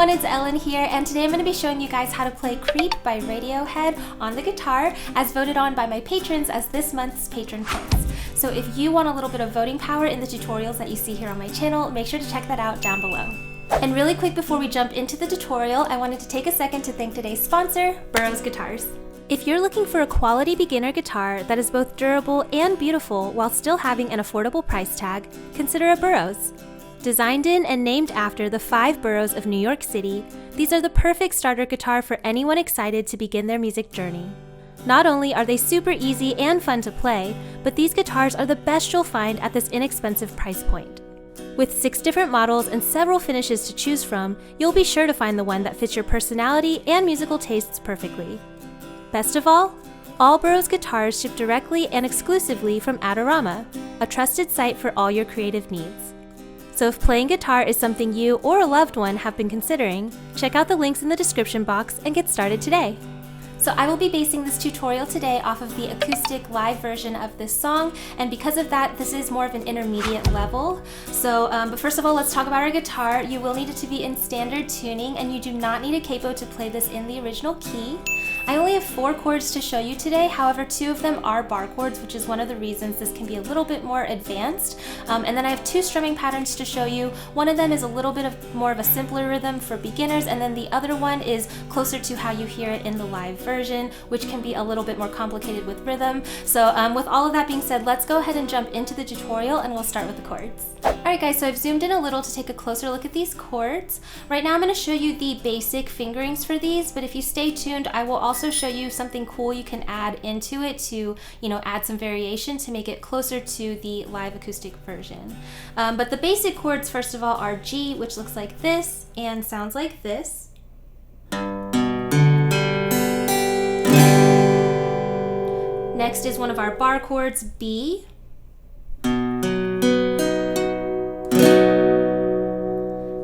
everyone, it's Ellen here, and today I'm going to be showing you guys how to play Creep by Radiohead on the guitar, as voted on by my patrons as this month's patron picks. So if you want a little bit of voting power in the tutorials that you see here on my channel, make sure to check that out down below. And really quick before we jump into the tutorial, I wanted to take a second to thank today's sponsor, Boroughs Guitars. If you're looking for a quality beginner guitar that is both durable and beautiful while still having an affordable price tag, consider a Boroughs. Designed in and named after the 5 boroughs of New York City, these are the perfect starter guitar for anyone excited to begin their music journey. Not only are they super easy and fun to play, but these guitars are the best you'll find at this inexpensive price point. With 6 different models and several finishes to choose from, you'll be sure to find the one that fits your personality and musical tastes perfectly. Best of all Boroughs guitars ship directly and exclusively from Adorama, a trusted site for all your creative needs. So if playing guitar is something you or a loved one have been considering, check out the links in the description box and get started today. So I will be basing this tutorial today off of the acoustic live version of this song, and because of that, this is more of an intermediate level. So, but first of all, let's talk about our guitar. You will need it to be in standard tuning, and you do not need a capo to play this in the original key. I only have 4 chords to show you today, however 2 of them are bar chords, which is one of the reasons this can be a little bit more advanced. And then I have 2 strumming patterns to show you. One of them is a little bit of more of a simpler rhythm for beginners, and then the other one is closer to how you hear it in the live version, which can be a little bit more complicated with rhythm. So with all of that being said, let's go ahead and jump into the tutorial and we'll start with the chords. Alright guys, so I've zoomed in a little to take a closer look at these chords. Right now I'm going to show you the basic fingerings for these, but if you stay tuned, I will also show you something cool you can add into it to, add some variation to make it closer to the live acoustic version. But the basic chords, first of all, are G, which looks like this and sounds like this. Next is one of our bar chords, B.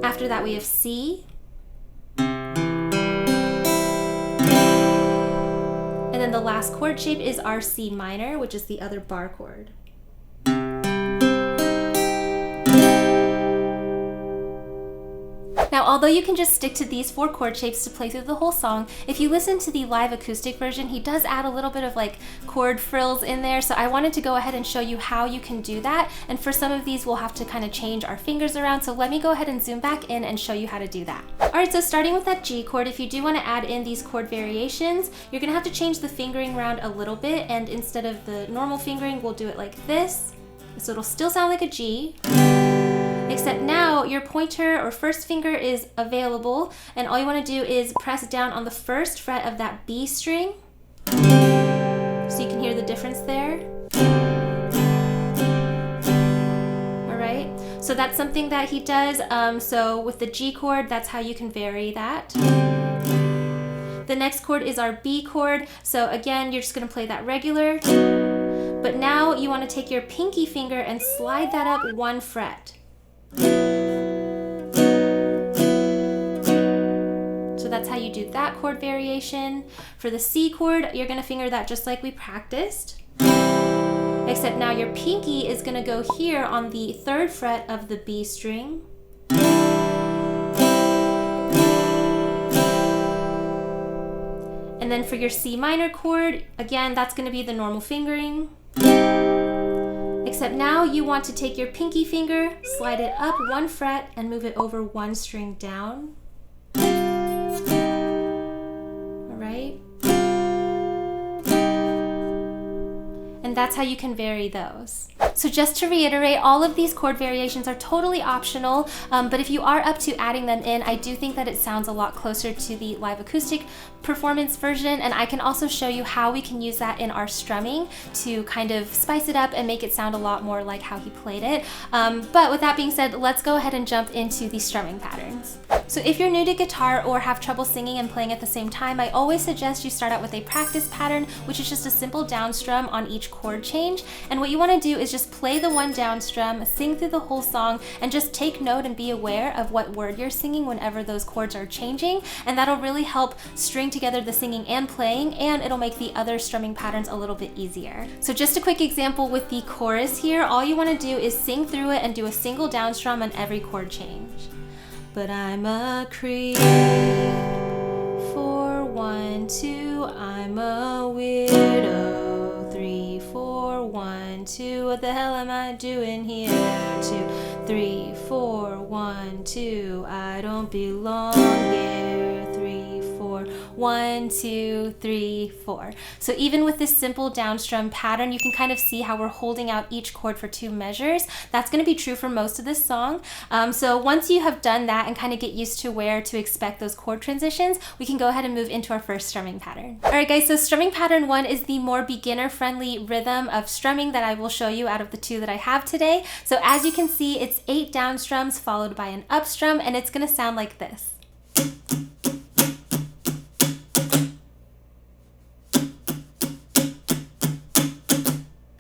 After that we have C. And then the last chord shape is our C minor, which is the other bar chord. Now, although you can just stick to these 4 chord shapes to play through the whole song, if you listen to the live acoustic version, he does add a little bit of like chord frills in there, so I wanted to go ahead and show you how you can do that, and for some of these we'll have to kind of change our fingers around, so let me go ahead and zoom back in and show you how to do that. Alright, so starting with that G chord, if you do want to add in these chord variations, you're going to have to change the fingering around a little bit, and instead of the normal fingering, we'll do it like this, so it'll still sound like a G. Except now your pointer or first finger is available, and all you want to do is press down on the first fret of that B string, so you can hear the difference there. Alright, so that's something that he does. So with the G chord, that's how you can vary that. The next chord is our B chord, so again, you're just going to play that regular, but now you want to take your pinky finger and slide that up 1 fret. So that's how you do that chord variation. For the C chord, you're going to finger that just like we practiced, except now your pinky is going to go here on the 3rd fret of the B string. And then for your C minor chord, again, that's going to be the normal fingering. Except now you want to take your pinky finger, slide it up 1 fret, and move it over 1 string down. Alright? And that's how you can vary those. So just to reiterate, all of these chord variations are totally optional, but if you are up to adding them in, I do think that it sounds a lot closer to the live acoustic performance version, and I can also show you how we can use that in our strumming to kind of spice it up and make it sound a lot more like how he played it. But with that being said, let's go ahead and jump into the strumming patterns. So if you're new to guitar or have trouble singing and playing at the same time, I always suggest you start out with a practice pattern, which is just a simple down strum on each chord change. And what you want to do is just play the one down strum, sing through the whole song, and just take note and be aware of what word you're singing whenever those chords are changing, and that'll really help string together the singing and playing, and it'll make the other strumming patterns a little bit easier. So just a quick example with the chorus here, all you want to do is sing through it and do a single down strum on every chord change. but I'm a creep. 4, 1, 2, I'm a weirdo. 3, 4, 1, 2, what the hell am I doing here? 2, 3, 4, 1, 2, I don't belong here. 3, 4, 1, 2, 3, 4. So even with this simple down strum pattern, you can kind of see how we're holding out each chord for 2 measures. That's going to be true for most of this song. So once you have done that and kind of get used to where to expect those chord transitions, we can go ahead and move into our first strumming pattern. All right, guys, so strumming pattern 1 is the more beginner-friendly rhythm of strumming that I will show you out of the 2 that I have today. So as you can see, it's 8 down strums followed by an up strum, and it's going to sound like this.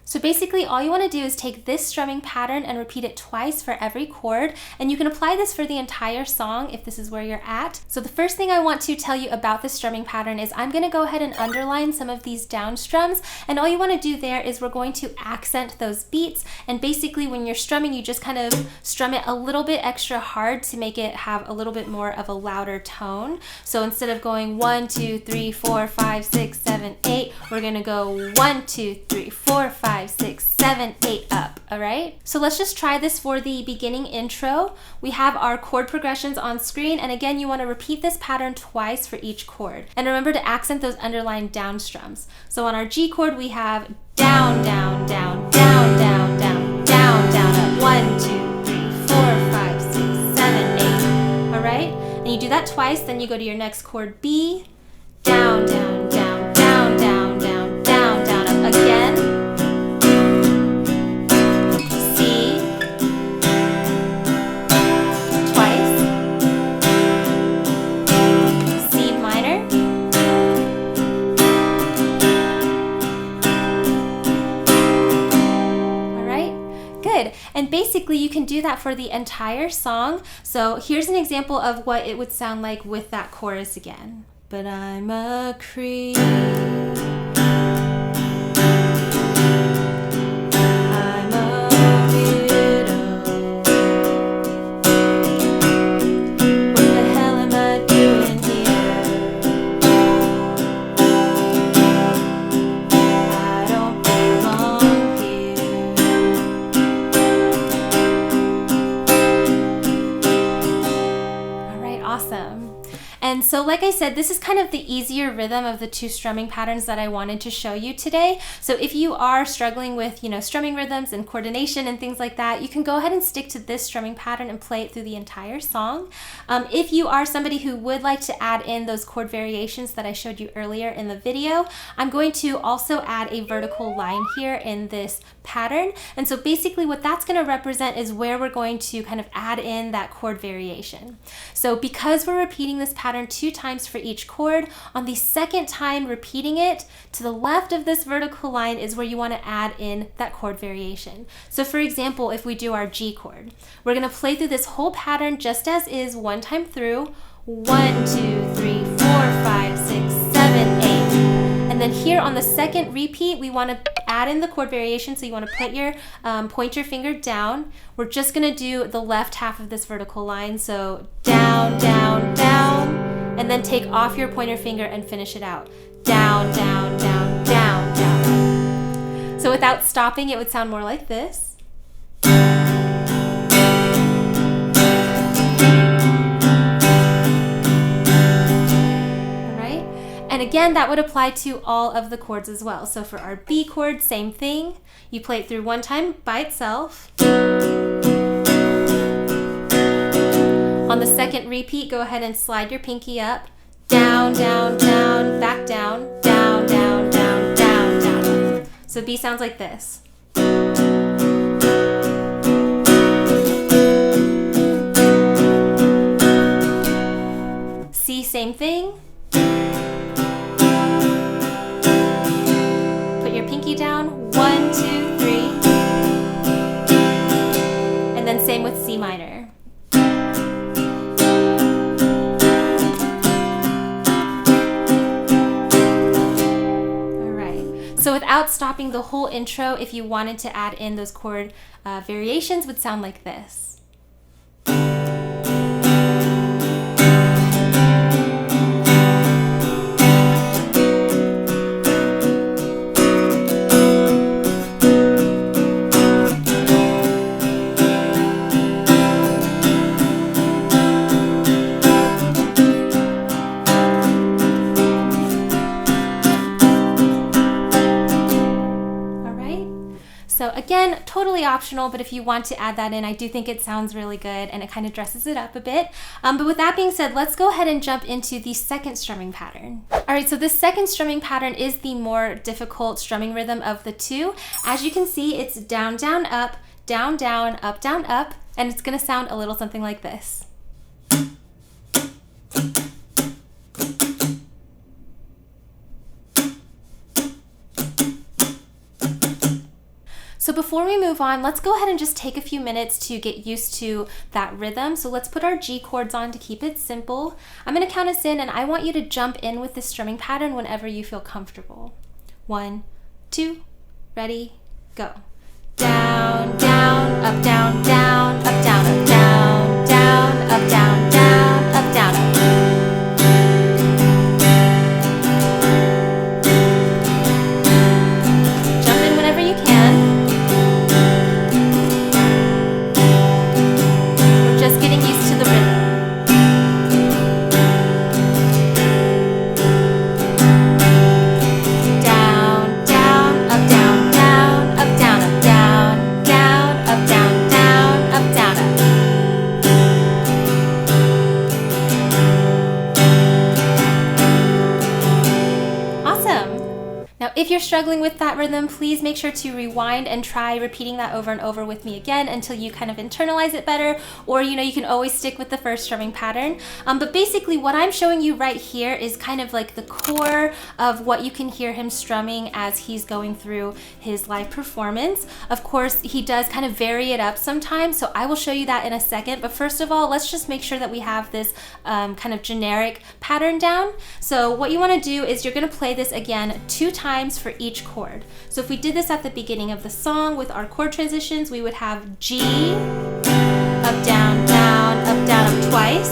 So basically all you want to do is take this strumming pattern and repeat it twice for every chord, and you can apply this for the entire song if this is where you're at. So the first thing I want to tell you about this strumming pattern is I'm going to go ahead and underline some of these down strums, and all you want to do there is we're going to accent those beats, and basically when you're strumming you just kind of strum it a little bit extra hard to make it have a little bit more of a louder tone. So instead of going 1, 2, 3, 4, 5, 6, 7, 8, we're going to go 1, 2, 3, 4, 5, 6, 7, 8 up. All right, so let's just try this for the beginning intro. We have our chord progressions on screen, and again you want to repeat this pattern twice for each chord, and remember to accent those underlined down strums. So on our G chord we have down, down, down, down, down, down, down, down, up. 1, 2, 3, 4, 5, 6, 7, 8. All right, and you do that twice, then you go to your next chord B, down, down, down, down, down, down, down, down, up again. And basically you can do that for the entire song. So here's an example of what it would sound like with that chorus again. But I'm a creep. I'm a weirdo. What the hell am I doing here? I don't belong here. Awesome. And so like I said, this is kind of the easier rhythm of the 2 strumming patterns that I wanted to show you today. So if you are struggling with, strumming rhythms and coordination and things like that, you can go ahead and stick to this strumming pattern and play it through the entire song. If you are somebody who would like to add in those chord variations that I showed you earlier in the video, I'm going to also add a vertical line here in this pattern. And so basically what that's going to represent is where we're going to kind of add in that chord variation. So because we're repeating this pattern 2 times for each chord, on the second time repeating it, to the left of this vertical line is where you want to add in that chord variation. So for example, if we do our G chord, we're going to play through this whole pattern just as is 1 time through. 1, 2, 3, 4, 5, 6, 7, 8. And then here on the second repeat, we want to add in the chord variation. So you want to put your point your finger down. We're just going to do the left half of this vertical line. So down, down, down, and then take off your pointer finger and finish it out. Down, down, down, down, down. So without stopping, it would sound more like this. And again, that would apply to all of the chords as well. So for our B chord, same thing. You play it through 1 time by itself. On the second repeat, go ahead and slide your pinky up. Down, down, down, back down, down, down, down, down, down. So B sounds like this. C, same thing. Your pinky down, 1, 2, 3, and then same with C minor. All right, so without stopping the whole intro, if you wanted to add in those chord variations, would sound like this. again, totally optional, but if you want to add that in, I do think it sounds really good and it kind of dresses it up a bit. But with that being said, let's go ahead and jump into the second strumming pattern. All right, so this second strumming pattern is the more difficult strumming rhythm of the two. As you can see, it's down, down, up, down, down, up, and it's gonna sound a little something like this. So before we move on, let's go ahead and just take a few minutes to get used to that rhythm. So let's put our G chords on to keep it simple. I'm gonna count us in and I want you to jump in with this strumming pattern whenever you feel comfortable. 1, 2, ready, go. Down, down, up, down, down, up, down, up, down, down, up, down, down, up, down, up. Jump in whenever you can. We're just getting used to the rhythm. Down, down, up, down, down, up, down, up, down, down, up, down, down, up, down, up. Awesome. Now, if you're struggling with that rhythm, please make sure to rewind and try repeating that over and over with me again until you kind of internalize it better, or you can always stick with the first strumming pattern. But basically what I'm showing you right here is kind of like the core of what you can hear him strumming as he's going through his live performance. Of course, he does kind of vary it up sometimes, so I will show you that in a second. But first of all, let's just make sure that we have this kind of generic pattern down. So what you want to do is you're going to play this again 2 times for each chord. So if we did this at the beginning of the song with our chord transitions, we would have G, up, down, down, up, twice.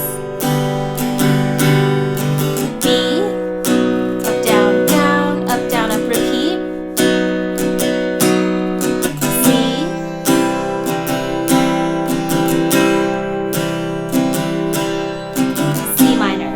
B, up, down, up, repeat. C, C minor.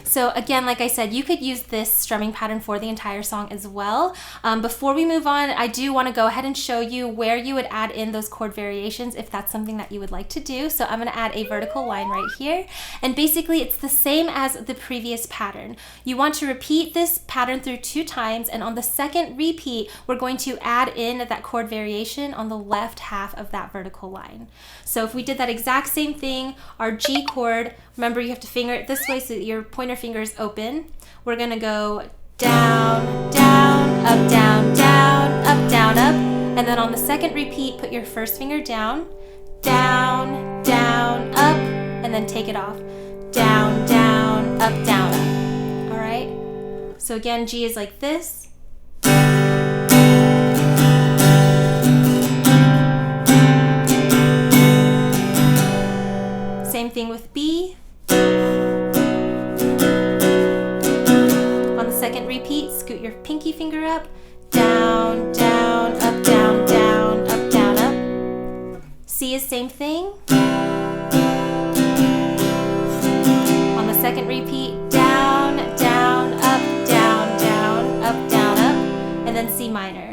So again, like I said, you could use this strumming pattern for the entire song as well. Before we move on, I do want to go ahead and show you where you would add in those chord variations if that's something that you would like to do. So I'm going to add a vertical line right here. And basically it's the same as the previous pattern. You want to repeat this pattern through 2 times, and on the second repeat, we're going to add in that chord variation on the left half of that vertical line. So if we did that exact same thing, our G chord, remember you have to finger it this way so that your pointer finger is open. We're gonna go down, down, up, down, down, up, and then on the second repeat, put your first finger down, down, down, up, and then take it off. Down, down, up, all right? So again, G is like this. Same thing with B. On the second repeat, scoot your pinky finger up, down, down, up, down, up. C is same thing. On the second repeat, down, down, up, up, and then C minor.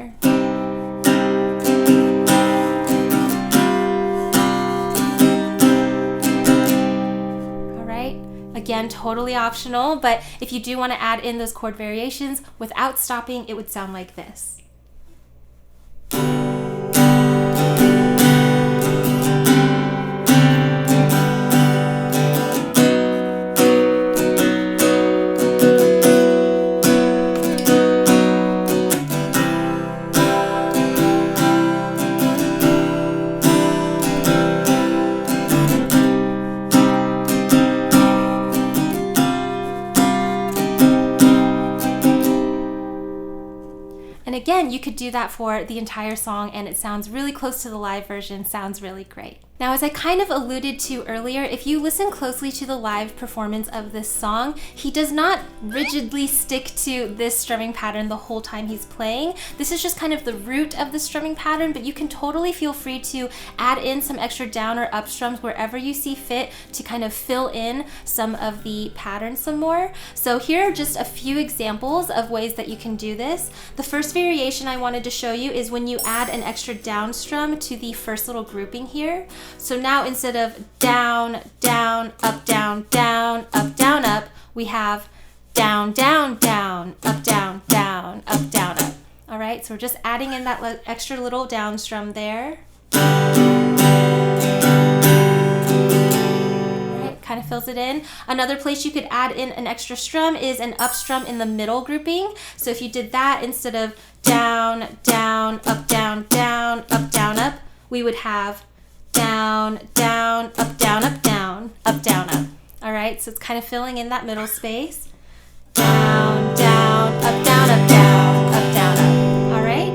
Again, totally optional, but if you do want to add in those chord variations without stopping, it would sound like this. And again, you could do that for the entire song and it sounds really close to the live version, sounds really great. Now, as I kind of alluded to earlier, if you listen closely to the live performance of this song, he does not rigidly stick to this strumming pattern the whole time he's playing. This is just kind of the root of the strumming pattern, but you can totally feel free to add in some extra down or up strums wherever you see fit to kind of fill in some of the pattern some more. So here are just a few examples of ways that you can do this. The first variation I wanted to show you is when you add an extra down strum to the first little grouping here. So now instead of down, down, up, down, down, up, we have down, down, down, up, down, down, up, down, up. All right, so we're just adding in that extra little down strum there. Kind of fills it in. Another place you could add in an extra strum is an up strum in the middle grouping. So if you did that, instead of down, down, up, down, down, up, we would have down, down, up, down, up, down, up, down, up. All right, so it's kind of filling in that middle space. Down, down, up, down, up, down, up, down, up. All right.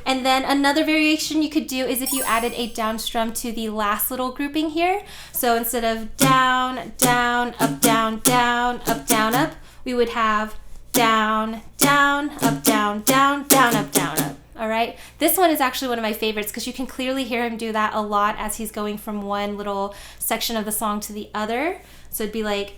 And then another variation you could do is if you added a down strum to the last little grouping here. So instead of down, down, up, down, down, up, we would have down, down, up, down, down, down, up, down, up. All right. This one is actually one of my favorites because you can clearly hear him do that a lot as he's going from one little section of the song to the other. So it'd be like...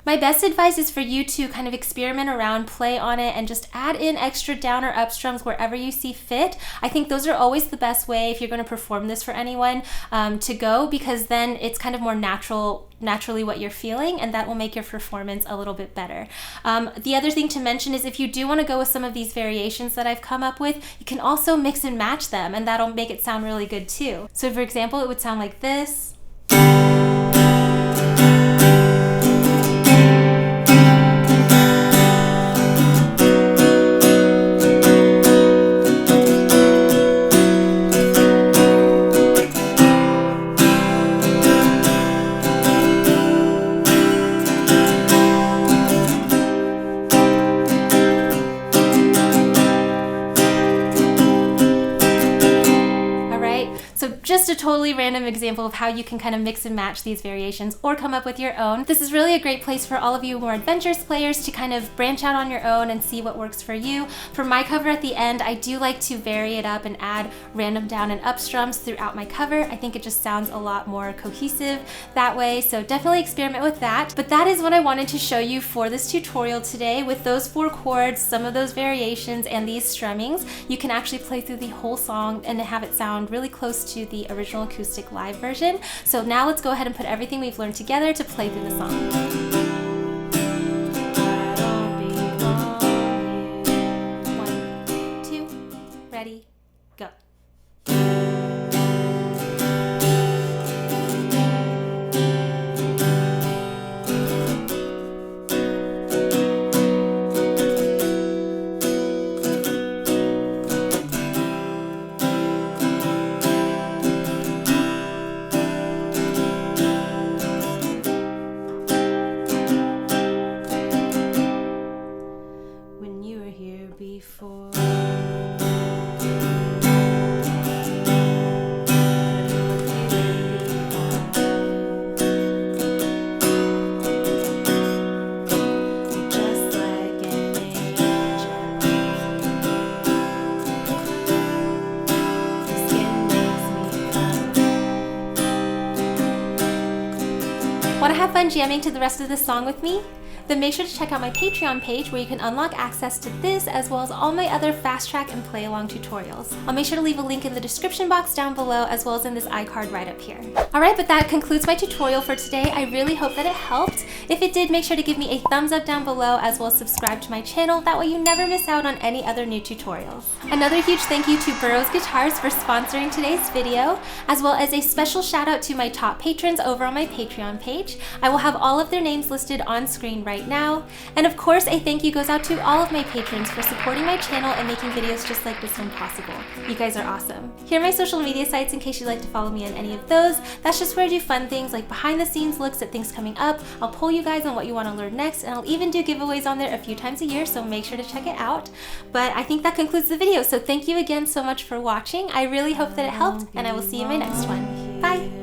My best advice is for you to kind of experiment around, play on it, and just add in extra down or up strums wherever you see fit. I think those are always the best way if you're going to perform this for anyone to go, because then it's kind of more naturally what you're feeling, and that will make your performance a little bit better. The other thing to mention is if you do want to go with some of these variations that I've come up with, you can also mix and match them, and that'll make it sound really good too. So for example, it would sound like this. Just a totally random example of how you can kind of mix and match these variations or come up with your own. This is really a great place for all of you more adventurous players to kind of branch out on your own and see what works for you. For my cover at the end, I do like to vary it up and add random down and up strums throughout my cover. I think it just sounds a lot more cohesive that way, so definitely experiment with that. But that is what I wanted to show you for this tutorial today. With those 4 chords, some of those variations, and these strummings, you can actually play through the whole song and have it sound really close to the original acoustic live version. So now let's go ahead and put everything we've learned together to play through the song. One, two, ready, go. Want to have fun jamming to the rest of this song with me? Then make sure to check out my Patreon page where you can unlock access to this as well as all my other fast track and play along tutorials. I'll make sure to leave a link in the description box down below as well as in this iCard right up here. Alright, but that concludes my tutorial for today. I really hope that it helped. If it did, make sure to give me a thumbs up down below as well as subscribe to my channel. That way you never miss out on any other new tutorials. Another huge thank you to Boroughs Guitars for sponsoring today's video, as well as a special shout out to my top patrons over on my Patreon page. I will have all of their names listed on screen right now. And of course, a thank you goes out to all of my patrons for supporting my channel and making videos just like this one possible. You guys are awesome. Here are my social media sites in case you'd like to follow me on any of those. That's just where I do fun things like behind the scenes looks at things coming up. I'll pull you you guys on what you want to learn next, and I'll even do giveaways on there a few times a year, so make sure to check it out. But I think that concludes the video, so thank you again so much for watching. I really hope that it helped, and I will see you in my next one. Bye!